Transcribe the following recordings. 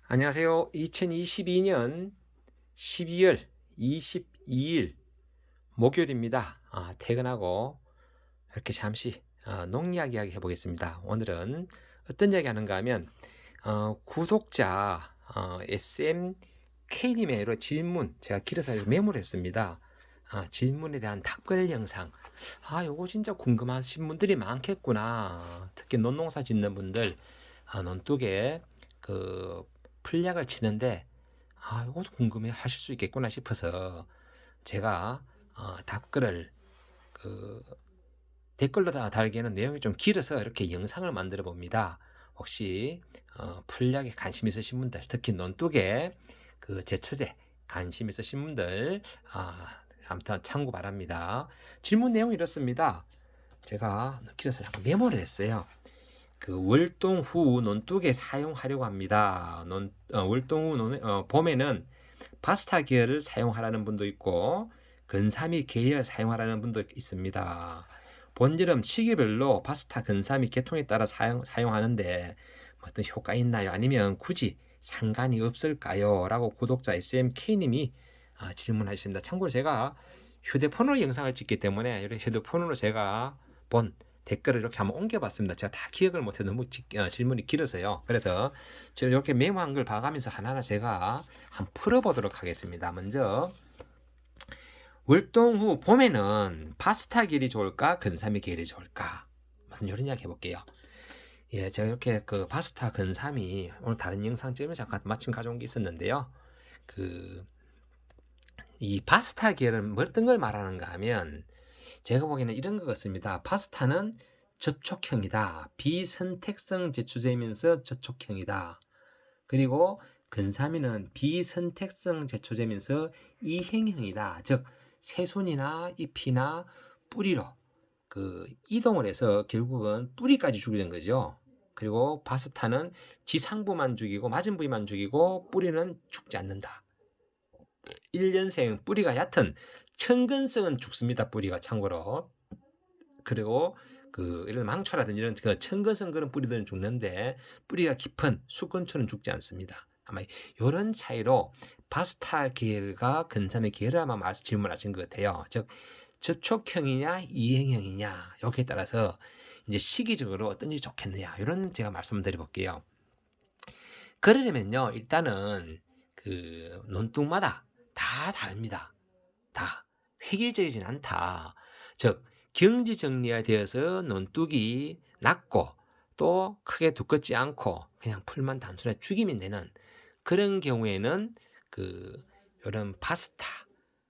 안녕하세요. 2022년 12월 22일 목요일입니다. 퇴근하고 이렇게 잠시 농약 이야기 해보겠습니다. 오늘은 어떤 이야기 하는가 하면 구독자 SMK님의 여러 질문 제가 길어서 메모를 했습니다. 질문에 대한 답글 영상. 요거 진짜 궁금하신 분들이 많겠구나. 특히 논농사 짓는 분들 논둑에 그 풀약을 치는데 이것도 궁금해 하실 수 있겠구나 싶어서 제가 답글을 그 댓글로 달기에는 내용이 좀 길어서 이렇게 영상을 만들어 봅니다. 혹시 풀약에 관심 있으신 분들, 특히 논둑에 그 제초제 관심 있으신 분들 아무튼 참고 바랍니다. 질문 내용이 이렇습니다. 제가 길어서 잠깐 메모를 했어요. 월동 후 논둑에 사용하려고 합니다. 월동 후 봄에는 바스타 계열을 사용하라는 분도 있고 근사미 계열 사용하라는 분도 있습니다. 본질은 시기별로 바스타, 근사미 계통에 따라 사용하는데 어떤 효과 있나요? 아니면 굳이 상관이 없을까요? 라고 구독자 SMK님이 질문하셨습니다. 참고로 제가 휴대폰으로 영상을 찍기 때문에 이렇게 휴대폰으로 제가 본 댓글을 이렇게 한번 옮겨봤습니다. 제가 다 기억을 못해 너무 질문이 길어서요. 그래서 제가 이렇게 메모한 걸 봐가면서 하나하나 제가 한번 풀어보도록 하겠습니다. 먼저 월동 후 봄에는 파스타 계열이 좋을까 근사미 계열이 좋을까 이런 이야기 해볼게요. 예, 제가 이렇게 그 파스타 근사미 오늘 다른 영상 찍으면서 잠깐 마침 가져온 게 있었는데요. 이 파스타 계열은 어떤 걸 말하는가 하면 제가 보기에는 이런 것 같습니다. 파스타는 접촉형이다. 비선택성 제초제면서 접촉형이다. 그리고 근사미는 비선택성 제초제면서 이행형이다. 즉 새순이나 잎이나 뿌리로 이동을 해서 결국은 뿌리까지 죽이는 거죠. 그리고 파스타는 지상부만 죽이고 맞은 부위만 죽이고 뿌리는 죽지 않는다. 1년생 뿌리가 얕은 천근성은 죽습니다. 뿌리가 참고로. 그리고 이런 망초라든지 이런 천근성 그런 뿌리들은 죽는데 뿌리가 깊은 수근초는 죽지 않습니다. 아마 이런 차이로 바스타 계열과 근사미 계열을 아마 질문하신 것 같아요. 즉 접촉형이냐 이행형이냐 여기에 따라서 이제 시기적으로 어떤지 좋겠느냐 이런 제가 말씀드려 볼게요. 그러려면요 일단은 논둑마다 다 다릅니다. 다 획일적이진 않다. 즉 경지 정리가 되어서 논둑이 낮고 또 크게 두껍지 않고 그냥 풀만 단순하게 죽이면 되는 그런 경우에는 이런 파스타,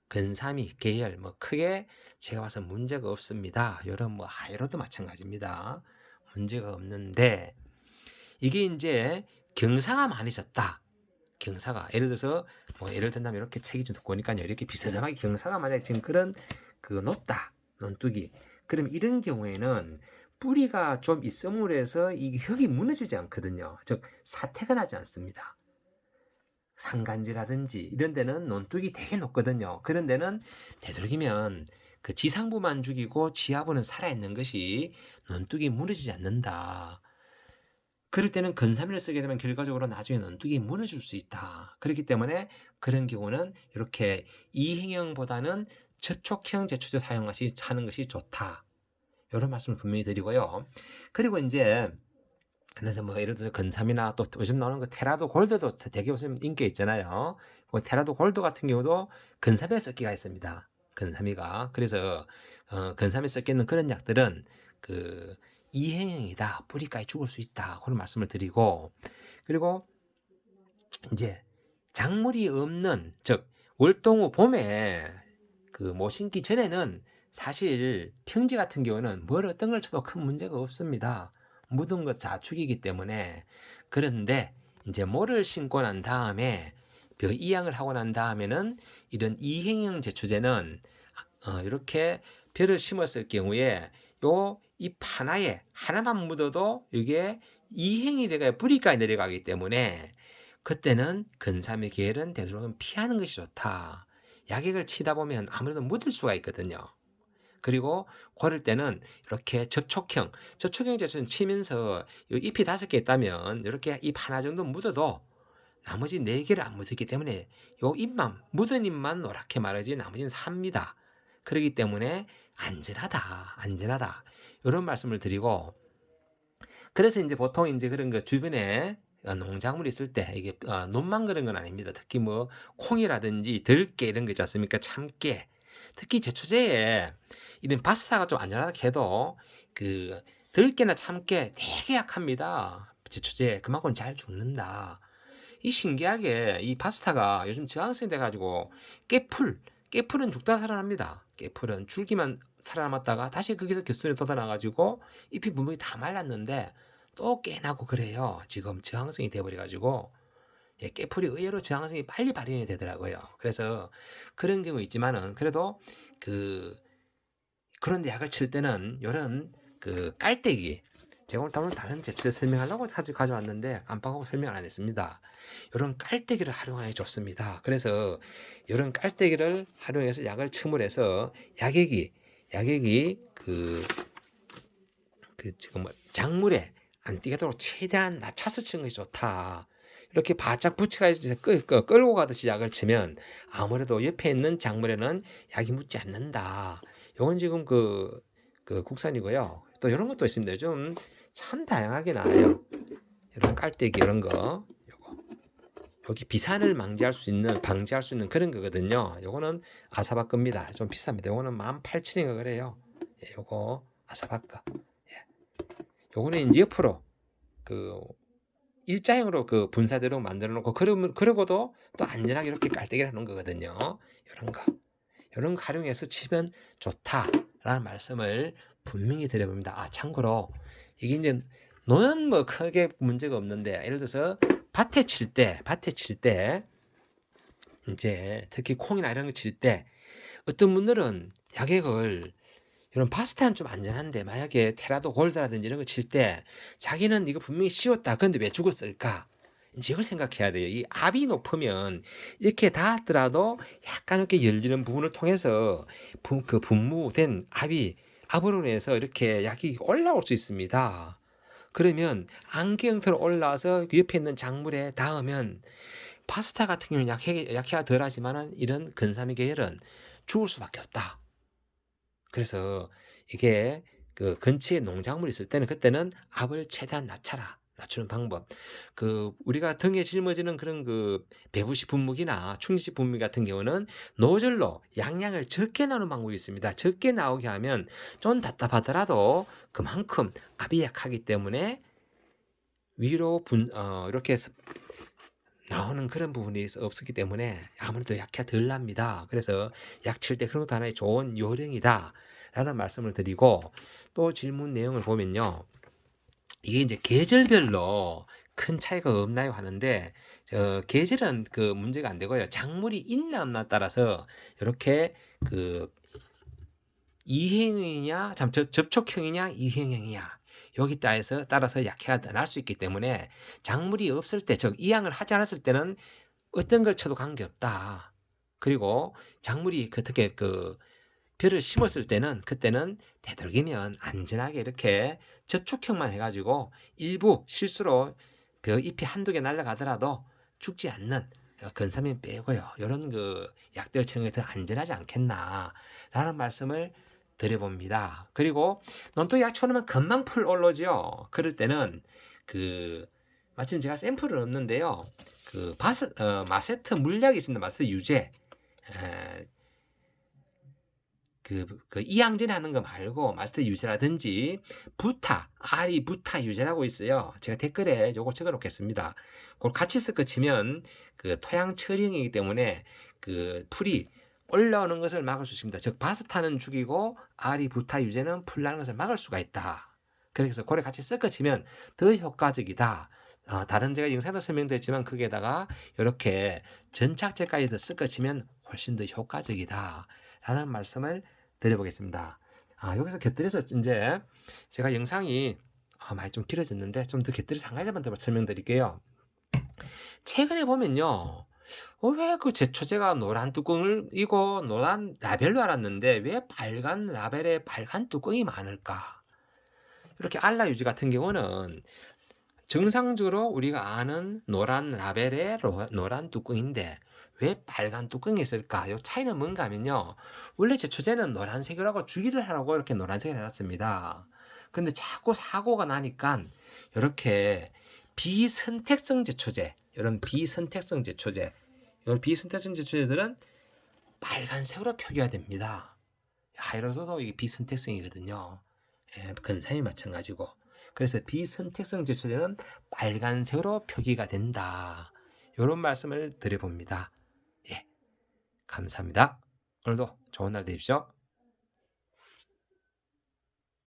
근사미 계열 크게 제가 봐서 문제가 없습니다. 이런 하이로도 마찬가지입니다. 문제가 없는데 이게 이제 경사가 많으셨다. 경사가 예를 들어서 예를 든다면 이렇게 책이 좀 두꺼우니까요. 이렇게 비스듬하게 경사가 만약에 지금 그런 높다 논둑이 그럼 이런 경우에는 뿌리가 좀 있음으로 해서 이 흙이 무너지지 않거든요. 즉 사태가 나지 않습니다. 산간지라든지 이런 데는 논둑이 되게 높거든요. 그런 데는 되도록이면 지상부만 죽이고 지하부는 살아있는 것이 논둑이 무너지지 않는다. 그럴 때는 근사미를 쓰게 되면 결과적으로 나중에 논둑이 무너질 수 있다. 그렇기 때문에 그런 경우는 이렇게 이행형보다는 접촉형 제초제 사용하는 것이 좋다. 이런 말씀을 분명히 드리고요. 그리고 이제 그래서 예를 들어서 근사미나 또 요즘 나오는 테라도 골드도 되게 요즘 인기 있잖아요. 테라도 골드 같은 경우도 근사미에 섞기가 있습니다. 근사미가 그래서 근사미 섞여 있는 그런 약들은 이행형이다. 뿌리까지 죽을 수 있다. 그런 말씀을 드리고 그리고 이제 작물이 없는 즉 월동 후 봄에 못 심기 전에는 사실 평지 같은 경우는 어떤 걸 쳐도 큰 문제가 없습니다. 묻은 것 자축이기 때문에 그런데 이제 모를 심고 난 다음에 이양을 하고 난 다음에는 이런 이행형 제초제는 이렇게 벼를 심었을 경우에 요 잎 하나에 하나만 묻어도 이게 이행이 돼가 뿌리까지 내려가기 때문에 그때는 근사미 계열은 되도록 피하는 것이 좋다. 약액을 치다 보면 아무래도 묻을 수가 있거든요. 그리고 고를 때는 이렇게 접촉형 제초는 치면서 잎이 5개 있다면 이렇게 잎 하나 정도 묻어도 나머지 4개를 안 묻었기 때문에 요 잎만 묻은 잎만 노랗게 마르지 나머지는 삽니다. 그렇기 때문에 안전하다. 이런 말씀을 드리고, 그래서 이제 보통 이제 그런 거 주변에 농작물 있을 때 이게 논만 그런 건 아닙니다. 특히 뭐 콩이라든지 들깨 이런 거 있지 않습니까? 참깨. 특히 제초제에 이런 파스타가 좀 안전하다 해도 그 들깨나 참깨 되게 약합니다. 제초제 그만큼 잘 죽는다. 이 신기하게 이 파스타가 요즘 저항성이 돼가지고 깨풀은 죽다 살아납니다. 깨풀은 줄기만 살아남았다가 다시 거기서 개수에 돋아나가지고 잎이 분명히 다 말랐는데 또 깨나고 그래요. 지금 저항성이 돼버려가지고 깨풀이 의외로 저항성이 빨리 발현이 되더라고요. 그래서 그런 경우 있지만은 그래도 그런데 약을 칠 때는 이런 깔때기, 제가 오늘 다른 제초제 설명하려고 가져왔는데 깜빡하고 설명 안 했습니다. 이런 깔때기를 활용하기 좋습니다. 그래서 이런 깔때기를 활용해서 약을 첨을해서 약액이 지금 작물에 안 띄게도록 최대한 낮춰서 치는 것이 좋다. 이렇게 바짝 붙여가지고 끌고 가듯이 약을 치면 아무래도 옆에 있는 작물에는 약이 묻지 않는다. 이건 지금 국산이고요. 또 이런 것도 있습니다. 요즘 참 다양하게 나와요. 이런 깔때기 이런 거, 여기 비산을 방지할 수 있는 그런 거거든요. 요거는 아사바 겁니다. 좀 비쌉니다. 요거는 18,000원인가 그래요. 예, 요거 아사바 거. 예. 요거는 이제 옆으로 일자형으로 분사대로 만들어 놓고 그러고도 또 안전하게 이렇게 깔때기를 하는 거거든요. 이런 거 활용해서 치면 좋다라는 말씀을 분명히 드려봅니다. 참고로 이게 이제 노는 뭐 크게 문제가 없는데, 예를 들어서 밭에 칠 때 이제 특히 콩이나 이런 거 칠 때 어떤 분들은 약액을, 이런 파스타는 좀 안전한데 만약에 테라도 골드라든지 이런 거 칠 때 자기는 이거 분명히 씌웠다. 근데 왜 죽었을까? 이제 이걸 생각해야 돼요. 이 압이 높으면 이렇게 닿았더라도 약간 이렇게 열리는 부분을 통해서 분무된 압으로 인해서 이렇게 약이 올라올 수 있습니다. 그러면 안개형태로 올라와서 옆에 있는 작물에 닿으면 파스타 같은 경우는 약해가 덜하지만은 이런 근사미 계열은 죽을 수밖에 없다. 그래서 이게 근처에 농작물이 있을 때는 그때는 압을 최대한 낮추는 방법. 우리가 등에 짊어지는 그런 배부시 분무기나 충지시 분무기 같은 경우는 노즐로 양량을 적게 나오는 방법이 있습니다. 적게 나오게 하면 좀 답답하더라도 그만큼 압이 약하기 때문에 위로 이렇게 나오는 그런 부분이 없었기 때문에 아무래도 약해가 덜 납니다. 그래서 약 칠 때 그런 것도 하나의 좋은 요령이다 라는 말씀을 드리고, 또 질문 내용을 보면요, 이게 이제 계절별로 큰 차이가 없나요 하는데, 계절은 문제가 안 되고요, 작물이 있나 없나 따라서 이렇게 이행이냐 접촉형이냐 이행형이냐 여기 따라서 약해가 날 수 있기 때문에 작물이 없을 때, 즉 이양을 하지 않았을 때는 어떤 걸 쳐도 관계없다. 그리고 작물이 어떻게 벼를 심었을 때는 그때는 되도록이면 안전하게 이렇게 접촉형만 해가지고 일부 실수로 벼 잎이 한두 개 날아가더라도 죽지 않는 근사면 빼고요, 이런 약들 치는 게 더 안전하지 않겠나라는 말씀을 드려봅니다. 그리고 논독약 쳐놓으면 금방 풀 올라오죠. 그럴 때는 마침 제가 샘플은 없는데요, 마세트 물약이 있습니다. 마세트 유제. 이양전 하는 거 말고 마스터 유제라든지 아리 부타 유제라고 있어요. 제가 댓글에 요거 적어 놓겠습니다. 그걸 같이 섞어 치면 토양 처리형이기 때문에 풀이 올라오는 것을 막을 수 있습니다. 즉 바스타는 죽이고 아리 부타 유제는 풀 나는 것을 막을 수가 있다. 그래서 그걸 같이 섞어 치면 더 효과적이다. 다른 제가 영상도 설명드렸지만 거기에다가 이렇게 전착제까지 섞어 치면 훨씬 더 효과적이다 라는 말씀을 드려보겠습니다. 여기서 곁들여서 이제 제가 영상이 많이 좀 길어졌는데 좀 더 곁들여서 한 가지만 더 설명드릴게요. 최근에 보면요, 왜 제초제가 노란 뚜껑을 이고 노란 라벨로 알았는데 왜 빨간 라벨에 빨간 뚜껑이 많을까? 이렇게 알라 유지 같은 경우는 정상적으로 우리가 아는 노란 라벨의 노란 뚜껑인데 왜 빨간 뚜껑이 있을까? 요 차이는 뭔가 하면요. 원래 제초제는 노란색으로 하고 주기를 하라고 이렇게 노란색을 해놨습니다. 근데 자꾸 사고가 나니까 이렇게 비선택성 제초제, 이런 비선택성 제초제, 이런 비선택성 제초제들은 빨간색으로 표기가 됩니다. 하이로소도 이게 비선택성이거든요. 예, 근삼이 마찬가지고. 그래서 비선택성 제초제는 빨간색으로 표기가 된다. 이런 말씀을 드려봅니다. 예, 감사합니다. 오늘도 좋은 날 되십시오.